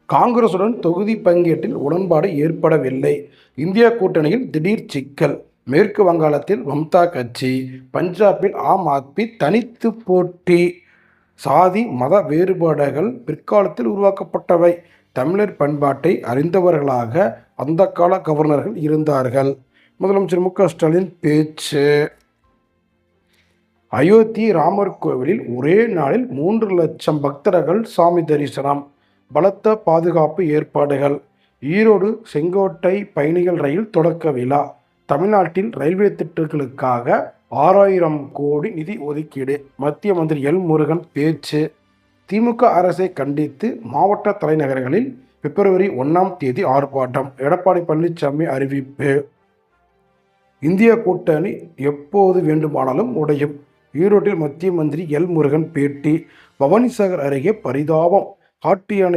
காங்கிரசுடன் தொகுதி பங்கீட்டில் உடன்பாடு ஏற்படவில்லை. இந்தியா கூட்டணியில் திடீர் சிக்கல். மேற்கு வங்காளத்தில் மம்தா கட்சி, பஞ்சாபில் ஆம் ஆத்மி தனித்து போட்டி. சாதி மத வேறுபாடுகள் பிற்காலத்தில் உருவாக்கப்பட்டவை. தமிழர் பண்பாட்டை அறிந்தவர்களாக அந்த கால கவர்னர்கள் இருந்தார்கள். முதலமைச்சர் மு.க.ஸ்டாலின் பேச்சு. அயோத்தி ராமர் கோவிலில் ஒரே நாளில் 3 லட்சம் பக்தர்கள் சாமி தரிசனம். பலத்த பாதுகாப்பு ஏற்பாடுகள். ஈரோடு செங்கோட்டை பயணிகள் ரயில் தொடக்க விழா. தமிழ்நாட்டில் ரயில்வே திட்டங்களுக்காக 6000 கோடி நிதி ஒதுக்கீடு. மத்திய மந்திரி எல். முருகன் பேச்சு. திமுக அரசை கண்டித்து மாவட்ட தலைநகரங்களில் பிப்ரவரி 1ஆம் தேதி ஆர்ப்பாட்டம். எடப்பாடி பழனிசாமி அறிவிப்பு. இந்தியா கூட்டணி எப்போது வேண்டுமானாலும் உடையும். ஈரோட்டில் மத்திய மந்திரி எல். முருகன் பேட்டி. பவானிசாகர் அருகே பரிதாபம். காட்டு யானை